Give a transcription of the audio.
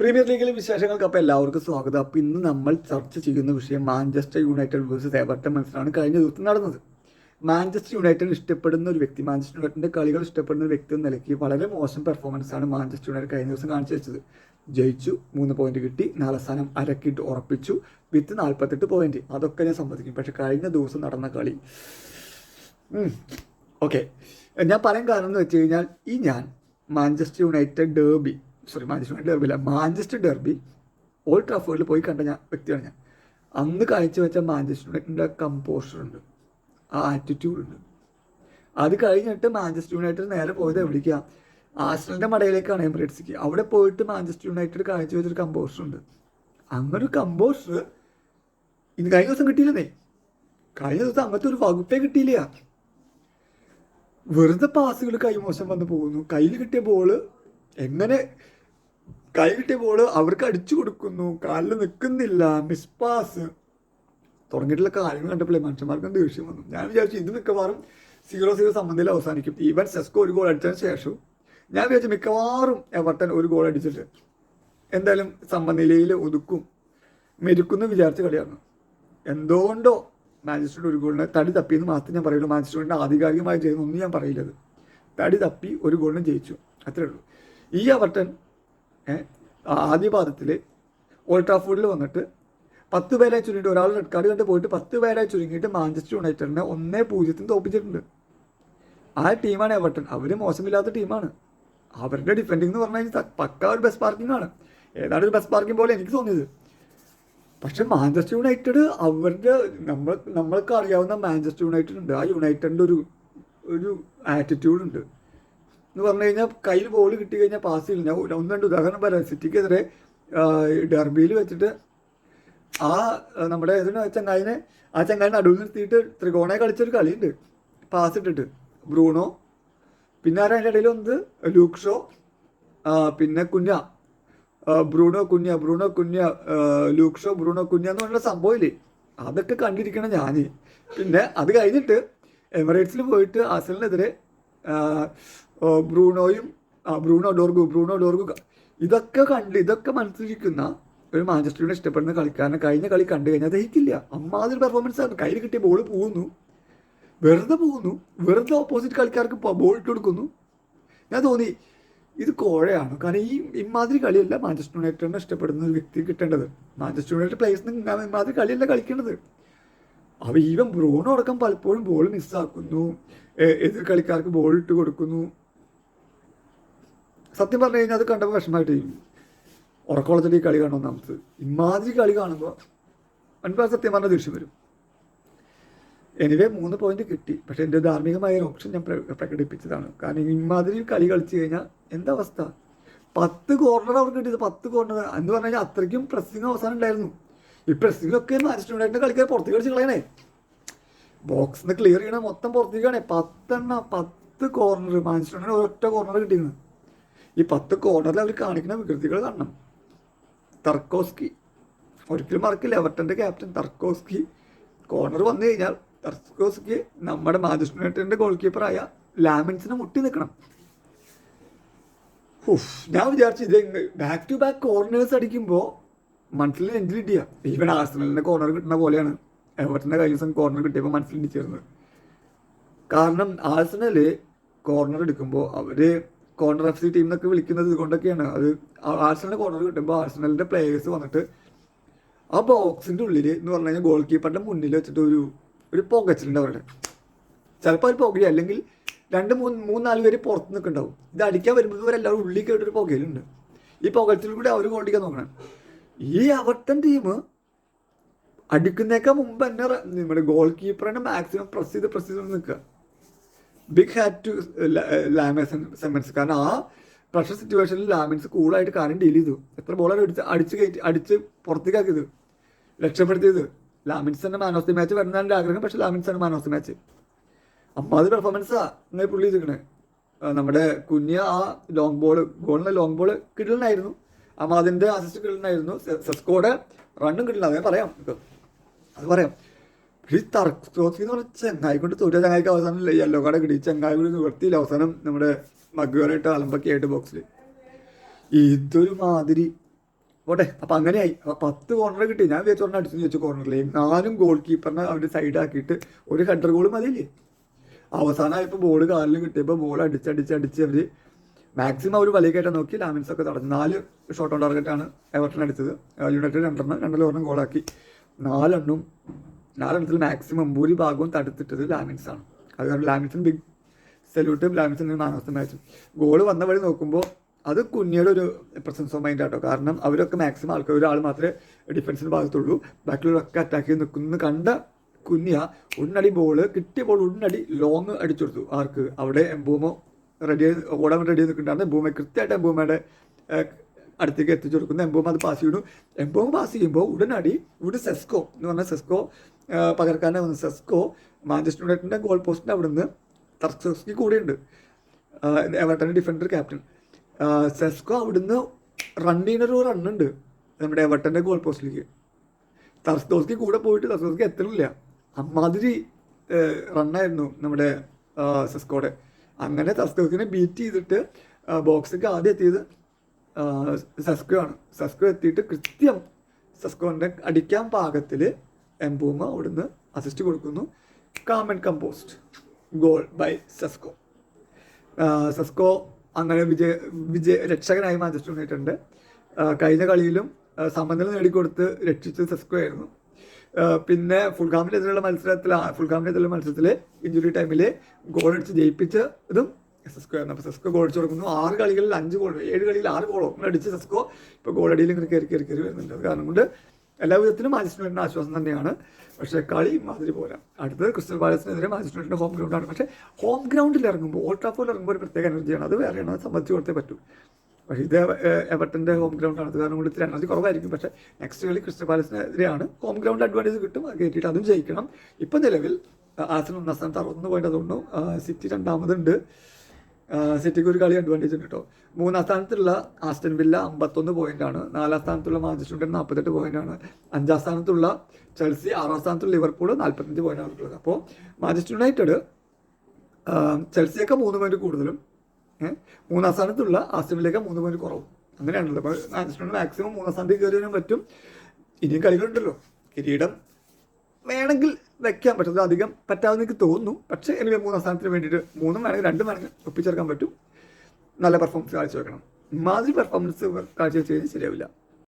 Premier ലീഗിലെ വിശേഷങ്ങൾക്ക് അപ്പോൾ എല്ലാവർക്കും സ്വാഗതം. അപ്പോൾ ഇന്ന് നമ്മൾ ചർച്ച ചെയ്യുന്ന വിഷയം മാഞ്ചസ്റ്റർ യുണൈറ്റഡ് വേഴ്സസ് എവർട്ടൺ മത്സരമാണ് കഴിഞ്ഞ ദിവസം നടന്നത്. മാഞ്ചസ്റ്റർ യുണൈറ്റഡ് ഇഷ്ടപ്പെടുന്ന ഒരു വ്യക്തി, മാഞ്ചസ്റ്റർ യുണൈറ്റഡിൻ്റെ കളികൾ ഇഷ്ടപ്പെടുന്ന ഒരു വ്യക്തി എന്ന നിലയ്ക്ക് വളരെ മോശം പെർഫോമൻസാണ് മാഞ്ചസ്റ്റർ യുണൈറ്റഡ് കഴിഞ്ഞ ദിവസം കാണിച്ചു വെച്ചത്. ജയിച്ചു, 3 പോയിന്റ് കിട്ടി, 4 സ്ഥാനം അരക്കിട്ട് ഉറപ്പിച്ചു വിത്ത് 48 പോയിന്റ്. അതൊക്കെ ഞാൻ സമ്മതിക്കും. പക്ഷെ കഴിഞ്ഞ ദിവസം നടന്ന കളി ഓക്കെ, ഞാൻ പറയാൻ കാരണം എന്ന് വെച്ച് കഴിഞ്ഞാൽ ഞാൻ Manchester United derby Manchester derby old ട്രാഫോർഡിൽ പോയി കണ്ട വ്യക്തിയാണ് ഞാൻ. അന്ന് കാഴ്ചവെച്ച മാഞ്ചസ്റ്റർ യുണൈറ്റഡിൻ്റെ കമ്പോഷറുണ്ട്, ആ ആറ്റിറ്റ്യൂഡുണ്ട്. അത് കഴിഞ്ഞിട്ട് മാഞ്ചസ്റ്റർ യുണൈറ്റഡ് നേരെ പോയത് എവിടേക്കാണ്? ആഴ്സണലിൻ്റെ മടയിലേക്കാണ്, എമിറേറ്റ്സിലേക്ക്. അവിടെ പോയിട്ട് മാഞ്ചസ്റ്റർ യുണൈറ്റഡ് കാഴ്ചവെച്ചൊരു കമ്പോഷറുണ്ട്. അങ്ങനൊരു കമ്പോഷർ ഇന്ന് കഴിഞ്ഞ ദിവസം കിട്ടിയില്ലെന്നേ. കഴിഞ്ഞ ദിവസം അങ്ങനത്തെ ഒരു വകുപ്പേ കിട്ടിയില്ല. വെറുതെ പാസുകൾ കൈമോശം വന്ന് പോകുന്നു. കയ്യിൽ കിട്ടിയ ബോള് അവർക്ക് അടിച്ചു കൊടുക്കുന്നു, കാലിൽ നിൽക്കുന്നില്ല, മിസ് പാസ് തുടങ്ങിയിട്ടുള്ള കാര്യങ്ങൾ കണ്ടപ്പോഴേ മനുഷ്യന്മാർക്കും ദേഷ്യം വന്നു. ഞാൻ വിചാരിച്ചു ഇത് മിക്കവാറും 0-0 സമനിലയിൽ അവസാനിക്കും. ഈവൻ സെസ്കോ ഒരു ഗോൾ അടിച്ചതിന് ശേഷം ഞാൻ വിചാരിച്ചു മിക്കവാറും എവർട്ടൺ ഒരു ഗോൾ അടിച്ചിട്ട് എന്തായാലും സമനിലയിൽ ഒതുക്കും, മെരുക്കുമെന്ന് വിചാരിച്ച കളിയാണ്. എന്തുകൊണ്ടോ മാഞ്ചസ്റ്റർ ഒരു ഗോളിന് തടി തപ്പിയെന്ന് മാത്രമേ ഞാൻ പറയുള്ളൂ. മാഞ്ചസ്റ്ററിൻ്റെ ആധികാരികമായി ചെയ്യുന്നൊന്നും ഞാൻ പറയില്ലത്. തടി തപ്പി ഒരു ഗോളിന് ജയിച്ചു, അത്രേ ഉള്ളൂ. ഈ എവർട്ടൺ ആദ്യ പാദത്തിൽ ഓൾഡ് ട്രാഫോർഡിൽ വന്നിട്ട് 10 പേരായി ചുരുങ്ങിയിട്ട്, ഒരാൾ റെഡ് കാർഡ് കണ്ട് പോയിട്ട് 10 പേരായി ചുരുങ്ങിയിട്ട് മാഞ്ചസ്റ്റർ യുണൈറ്റഡിനെ 1-0 തോപ്പിച്ചിട്ടുണ്ട്. ആ ടീമാണ് എവർട്ടൺ. അവർ മോശമില്ലാത്ത ടീമാണ്. അവരുടെ ഡിഫെൻഡിങ് എന്ന് പറഞ്ഞു കഴിഞ്ഞാൽ പക്ക ഒരു ബെസ്റ്റ് പാർക്കിംഗ് ആണ്. ഏതാണ് ഒരു ബെസ്റ്റ് പാർക്കിംഗ് പോലെ എനിക്ക് തോന്നിയത്. പക്ഷെ മാഞ്ചസ്റ്റർ യുണൈറ്റഡ് അവരുടെ നമ്മൾക്ക് അറിയാവുന്ന മാഞ്ചസ്റ്റർ യുണൈറ്റഡ് ഉണ്ട്. ആ യുണൈറ്റഡിൻ്റെ ഒരു ആറ്റിറ്റ്യൂഡ് ഉണ്ട് എന്ന് പറഞ്ഞു കഴിഞ്ഞാൽ കയ്യിൽ ബോൾ കിട്ടി കഴിഞ്ഞാൽ പാസ് ചെയ്യില്ല. ഞാൻ 1-2 ഉദാഹരണം പറയാം. സിറ്റിക്കെതിരെ ഡെർബിയിൽ വെച്ചിട്ട് നമ്മുടെ ചങ്ങായിനെ നടുവിൽ നിർത്തിയിട്ട് ത്രികോണയെ കളിച്ചൊരു കളിയുണ്ട്. പാസ് ഇട്ടിട്ട് ബ്രൂണോ, പിന്നെ ആരാ അതിൻ്റെ ഇടയിൽ വന്നത്? ലൂക്ക് ഷോ, പിന്നെ ബ്രൂണോ കുഞ്ഞ ലൂക്ക് ഷോ ബ്രൂണോ കുഞ്ഞ എന്ന് പറഞ്ഞ സംഭവമില്ലേ, അതൊക്കെ കണ്ടിരിക്കണം ഞാൻ. പിന്നെ അത് കഴിഞ്ഞിട്ട് എമിറേറ്റ്സിൽ പോയിട്ട് ആഴ്സണലിനെതിരെ ബ്രൂണോ ഡോർഗു ഇതൊക്കെ മനസ്സിലിരിക്കുന്ന ഒരു മാഞ്ചസ്റ്റർ യുണൈറ്റഡ് ഇഷ്ടപ്പെടുന്ന കളിക്കാരനെ കഴിഞ്ഞ കളി കണ്ടു കഴിഞ്ഞാൽ ദഹിക്കില്ല. അമ്മാതിരി പെർഫോമൻസ് ആണ്. കയ്യിൽ കിട്ടിയ ബോൾ വെറുതെ ഓപ്പോസിറ്റ് കളിക്കാർക്ക് ബോൾ ഇട്ട് കൊടുക്കുന്നു. ഞാൻ തോന്നി ഇത് കോഴയാണ്. കാരണം ഇമാതിരി കളിയല്ല മാഞ്ചസ്റ്റർ യുണൈറ്റഡിനെ ഇഷ്ടപ്പെടുന്ന ഒരു വ്യക്തി കിട്ടേണ്ടത്. മാഞ്ചസ്റ്റർ യുണൈറ്റഡ് പ്ലേയേഴ്സിന് ഇമാതിരി കളിയല്ല കളിക്കേണ്ടത്. ഈവൻ ബ്രൂണോ അടക്കം പലപ്പോഴും ബോൾ മിസ്സാക്കുന്നു, എതിർ കളിക്കാർക്ക് ബോൾ ഇട്ട് കൊടുക്കുന്നു. സത്യം പറഞ്ഞു കഴിഞ്ഞാൽ അത് കണ്ടപ്പോൾ വിഷമമായിട്ട് ഉറക്കോളത്തിൻ്റെ ഈ കളി കാണുമ്പോൾ നമുക്ക് ഇമാതിരി കളി കാണുമ്പോൾ എനിക്ക് സത്യം പറഞ്ഞാൽ ദേഷ്യം വരും. എനിവേ 3 പോയിന്റ് കിട്ടി. പക്ഷെ എൻ്റെ ധാർമ്മികമായ ഒരു ഓപ്ഷൻ ഞാൻ പ്രകടിപ്പിച്ചതാണ്. കാരണം ഇമാതിരി കളി കളിച്ചു കഴിഞ്ഞാൽ എന്താ അവസ്ഥ? 10 കോർണർ അവർക്ക് കിട്ടിയത്. 10 കോർണർ എന്ന് പറഞ്ഞു കഴിഞ്ഞാൽ അത്രയ്ക്കും പ്രസ്സിങ് അവസാനം ഉണ്ടായിരുന്നു. ഈ പ്രസ്സിങ്ങൊക്കെ മാഞ്ചസ്റ്റർ യുണൈറ്റഡിൻ്റെ കളിക്കാർ പുറത്തേക്ക് കളിച്ച് കളയണേ. ബോക്സിൽ നിന്ന് ക്ലിയർ ചെയ്യണേ മൊത്തം പുറത്തേക്കാണേ. 10 കോർണർ മാഞ്ചസ്റ്റർ യുണൈറ്റഡ് ഒരൊറ്റ കോർണർ കിട്ടിയിരുന്നു. ഈ 10 കോർണറിൽ അവർ കാണിക്കുന്ന വികൃതികൾ കാണണം. തർക്കോസ്കി ഒരിക്കലും മറക്കില്ല. എവർട്ടൻ്റെ ക്യാപ്റ്റൻ തർക്കോസ്കി കോർണർ വന്നു കഴിഞ്ഞാൽ തർക്കോസ്കി നമ്മുടെ മാഞ്ചസ്റ്റർ യുണൈറ്റഡിൻ്റെ ഗോൾ കീപ്പറായ ലാമിൻസിനെ മുട്ടി നിൽക്കണം. ഞാൻ വിചാരിച്ചു ഇത് ബാക്ക് ടു ബാക്ക് കോർണേഴ്സ് അടിക്കുമ്പോൾ മനസ്സിൽ നെഞ്ചിലിടിയ. ഈവൻ ആഴ്സണലിൻ്റെ കോർണർ കിട്ടുന്ന പോലെയാണ് എവർട്ടൻ്റെ കഴിഞ്ഞ ദിവസം കോർണർ കിട്ടിയപ്പോൾ മനസ്സിലിടിച്ചിരുന്നത്. കാരണം ആഴ്സണൽ കോർണർ എടുക്കുമ്പോൾ അവർ കോർണർ FC ടീം എന്നൊക്കെ വിളിക്കുന്നത് ഇതുകൊണ്ടൊക്കെയാണ്. അത് ആഴ്സണലിൻ്റെ കോർണർ കിട്ടുമ്പോൾ ആഴ്സണലിൻ്റെ പ്ലേയേഴ്സ് വന്നിട്ട് ആ ബോക്സിൻ്റെ ഉള്ളിൽ എന്ന് പറഞ്ഞു കഴിഞ്ഞാൽ ഗോൾ കീപ്പറിൻ്റെ മുന്നിൽ വെച്ചിട്ട് ഒരു പുകച്ചിലുണ്ട് അവരുടെ. ചിലപ്പോൾ അവർ പുകയും, അല്ലെങ്കിൽ 2-3-4 പേര് പുറത്ത് നിൽക്കുന്നുണ്ടാവും. ഇത് അടിക്കാൻ വരുമ്പോൾ ഇവരെല്ലാവരും ഉള്ളിൽ കേട്ടൊരു പുകയിലുണ്ട്. ഈ പുകച്ചിൽ കൂടി അവർ കൊണ്ടിരിക്കാൻ നോക്കണം. ഈ എവർട്ടൺ ടീം അടിക്കുന്നേക്കാൾ മുമ്പ് തന്നെ നമ്മുടെ ഗോൾ കീപ്പറിനെ മാക്സിമം പ്രസ് ചെയ്ത് നിൽക്കുക. ബിഗ് ഹാറ്റ് ടു ലാമിൻസ്. കാരണം ആ പ്രഷർ സിറ്റുവേഷനിൽ ലാമിൻസ് കൂളായിട്ട് കാര്യം ഡീൽ ചെയ്തു. എത്ര ബോളാണ് അടിച്ച് പുറത്തേക്കാക്കിയത്, രക്ഷപ്പെടുത്തിയത്. ലാമിൻസ് തന്നെ മാൻ ഓഫ് ദി മാച്ച് വരുന്നതിൻ്റെ ആഗ്രഹം. പക്ഷേ ലാമിൻസ് ആണ് മാൻ ഓഫ് ദി മാച്ച്. അത് പെർഫോമൻസാണ് ഇങ്ങനെ പുള്ളി ചെയ്തിരിക്കണേ. നമ്മുടെ കുഞ്ഞ് ആ ഗോളിൻ്റെ ലോങ് ബോൾ കിടലിനായിരുന്നു. അതിൻ്റെ അസിസ്റ്റ് കിടലിനായിരുന്നു. സെസ്കോയുടെ റണ്ണും കിട്ടില്ല. അത് പറയാം. ഈ തർക്കോസ്കി എന്ന് പറഞ്ഞ ചെങ്ങായി കൊണ്ട് ചങ്ങായിക്ക് അവസാനം യെല്ലോ കാർഡ് കിട്ടി. ചെങ്ങായി കൂടി നിവർത്തിയില്ല. അവസാനം നമ്മുടെ മഗ്വാറായിട്ട് അലമ്പൊക്കെ ആയിട്ട് ബോക്സിൽ ഇതൊരു മാതിരി പോട്ടെ. അപ്പം അങ്ങനെയായി. അപ്പം 10 കോർണർ കിട്ടി. ഞാൻ വിചാരിച്ചു പറഞ്ഞാൽ അടിച്ചു ചോദിച്ചു കോർണറിലേക്ക് 4 ഗോൾ കീപ്പറിനെ അവർ സൈഡാക്കിയിട്ട് ഒരു ഹെഡർ ഗോൾ മതിയില്ലേ. അവസാനമായപ്പോൾ ബോൾ കാലിൽ കിട്ടിയപ്പോൾ ബോൾ അടിച്ച് അവർ മാക്സിമം അവർ വലിയ കയറ്റാൻ നോക്കി. ലാമിൻസൊക്കെ തടഞ്ഞു. 4 ഷോട്ട് ഓൺ ടാർഗറ്റാണ് എവർട്ടൺ അടിച്ചത്. യുണൈറ്റഡ് 2-2 ഗോളാക്കി. 4 മാക്സിമം ഭൂരിഭാഗവും തടുത്തിട്ടത് ലാമിൻസാണ്. അത് കാരണം ലാമിൻസിന് ബിഗ് സല്യൂട്ടും ലാമിൻസിന് മാൻ ഓഫ് ദ മാച്ചും. ഗോൾ വന്ന വഴി നോക്കുമ്പോൾ അത് കുഞ്ഞിയുടെ ഒരു പ്രസൻസ് ഓഫ് മൈൻഡ് ആട്ടോ. കാരണം അവരൊക്കെ മാക്സിമം ആൾക്കാർ ഒരാൾ മാത്രമേ ഡിഫൻസിൻ്റെ ഭാഗത്തുള്ളൂ, ബാക്കിയുള്ളവരൊക്കെ അറ്റാക്ക് ചെയ്ത് നിൽക്കുന്നു കണ്ട കുഞ്ഞ ഉടനടി ബോള് കിട്ടിയ ബോൾ ഉടനടി ലോങ് അടിച്ചു കൊടുത്തു. ആർക്ക്? അവിടെ എംബൂമോ ഓടാൻ റെഡി നിൽക്കുന്നുണ്ടായിരുന്നു. എംബൂമ കൃത്യമായിട്ട് എംബൂമയുടെ അടുത്തേക്ക് എത്തിച്ചു കൊടുക്കുന്നു. എംബൂമ അത് പാസ് ചെയ്യുന്നു. എംബൂമ പാസ് ചെയ്യുമ്പോൾ ഉടനടി ഇവിടെ സെസ്കോ എന്ന് പറഞ്ഞാൽ സെസ്കോ പകർക്കാനെ വന്നു. സെസ്കോ മാഞ്ചസ്റ്റർ യുണൈറ്റഡിൻ്റെ ഗോൾ പോസ്റ്റിൻ്റെ അവിടെ നിന്ന് തർക്കോസ്കി കൂടെയുണ്ട്, എവർട്ടൻ്റെ ഡിഫൻഡർ ക്യാപ്റ്റൻ. സെസ്കോ അവിടുന്ന് റണ്ണിനൊരു റണ്ണുണ്ട് നമ്മുടെ എവർട്ടൻ്റെ ഗോൾ പോസ്റ്റിലേക്ക്. തർക്കോസ്കി കൂടെ പോയിട്ട് തർക്കോസ്കി എത്തണില്ല. അമ്മാതിരി റണ്ണായിരുന്നു നമ്മുടെ സെസ്കോയുടെ. അങ്ങനെ തർക്കോസ്കിനെ ബീറ്റ് ചെയ്തിട്ട് ബോക്സിലേക്ക് ആദ്യം എത്തിയത് സെസ്കോ ആണ്. സെസ്കോ എത്തിയിട്ട് കൃത്യം സെസ്കോൻ്റെ അടിക്കാൻ പാകത്തിൽ എംബൂമ അവിടുന്ന് അസിസ്റ്റ് കൊടുക്കുന്നു. Calm and composed goal by Sesko. Sesko അങ്ങനെ രക്ഷകനായി മാഞ്ചസ്റ്റർ യുണൈറ്റഡിൻ്റെ കഴിഞ്ഞ കളിയിലും സമനില നേടിക്കൊടുത്ത് രക്ഷിച്ചത് സെസ്കോ ആയിരുന്നു. പിന്നെ ഫുൾഹാമിനെതിരെയുള്ള മത്സരത്തിൽ ഇഞ്ചുറി ടൈമിൽ ഗോൾ അടിച്ച് ജയിപ്പിച്ചതും സെസ്കോ ആയിരുന്നു. അപ്പോൾ സെസ്കോ ഗോൾ അടിച്ച് കൊടുക്കുന്നു. 6 കളികളിൽ 5 ഗോൾ, 7 കളിയിൽ 6 ഗോളോ അടിച്ച് സെസ്കോ ഇപ്പോൾ ഗോളടിയിൽ ഇങ്ങനെ കയറി വരുന്നുണ്ട്. അത് കാരണം കൊണ്ട് എല്ലാ വിധത്തിലും മാഞ്ചസ്റ്റർ യുണൈറ്റഡിന് ആശ്വാസം തന്നെയാണ്. പക്ഷേ കളി മാതിരി പോരാ. അടുത്തത് ക്രിസ്റ്റൽ പാലസിനെതിരെ മാഞ്ചസ്റ്റർ യുണൈറ്റഡിൻ്റെ ഹോം ഗ്രൗണ്ടാണ്. പക്ഷേ ഹോം ഗ്രൗണ്ടിൽ ഇറങ്ങുമ്പോൾ, ഓൾഡ് ട്രാഫോർഡിൽ ഇറങ്ങുമ്പോൾ ഒരു പ്രത്യേക എനർജിയാണ്. അത് വേറെയാണ്, അത് സംബന്ധിച്ച് കൊടുത്തേ പറ്റൂ. പക്ഷേ ഇത് എവർട്ടൻ്റെ ഹോം ഗ്രൗണ്ടാണ്. അത് കാരണം കൊണ്ട് ഇത്തിരി എനർജി കുറവായിരിക്കും. പക്ഷേ നെക്സ്റ്റ് കളി ക്രിസ്റ്റൽ പാലസിനെതിരെയാണ്. ഹോം ഗ്രൗണ്ട് അഡ്വാൻറ്റേജ് കിട്ടും. അത് കയറ്റിയിട്ട് അതും ജയിക്കണം. ഇപ്പം നിലവിൽ ആർസണൽ 1-ാം സ്ഥാനത്ത് 61 പോയിന്റ് തോന്നുന്നു. സിറ്റി 2-ാമതുണ്ട്. സിറ്റിക്ക് ഒരു കളി അഡ്വാൻറ്റേജ് ഉണ്ട് കേട്ടോ. 3-ാം സ്ഥാനത്തുള്ള ആസ്റ്റൺ വില്ല 51 പോയിന്റാണ്. 4-ാം സ്ഥാനത്തുള്ള മാഞ്ചസ്റ്റർ യുണൈറ്റഡ് 48 പോയിന്റാണ്. 5-ാം സ്ഥാനത്തുള്ള ചെൽസി, 6-ാം സ്ഥാനത്തുള്ള ലിവർപൂൾ 45 പോയിന്റാണ് ഉള്ളത്. അപ്പോൾ മാഞ്ചസ്റ്റർ യുണൈറ്റഡ് ചെൽസിയൊക്കെ 3 പോയിന്റ് കൂടുതലും 3-ാം സ്ഥാനത്തുള്ള ആസ്റ്റൺ വില്ലയൊക്കെ 3 പോയിന്റ് കുറവും. അങ്ങനെയാണല്ലോ. അപ്പോൾ മാഞ്ചസ്റ്റർ യുണൈറ്റഡ് മാക്സിമം 3-ാം സ്ഥാനത്തേക്ക് കയറി വരാൻ പറ്റും. ഇനിയും കളികളുണ്ടല്ലോ. കിരീടം വേണമെങ്കിൽ വെക്കാൻ പറ്റും. അധികം പറ്റാമെന്ന് എനിക്ക് തോന്നുന്നു. പക്ഷേ എനിക്ക് 3-ാം സ്ഥാനത്തിന് വേണ്ടിയിട്ട് 3 വേണമെങ്കിൽ 2 വേണമെങ്കിൽ ഒപ്പിച്ചേർക്കാൻ പറ്റും. നല്ല പെർഫോമൻസ് കാഴ്ചവെക്കണം. മാതിരി പെർഫോമൻസ് കാഴ്ചവെച്ച് കഴിഞ്ഞാൽ ശരിയാവില്ല.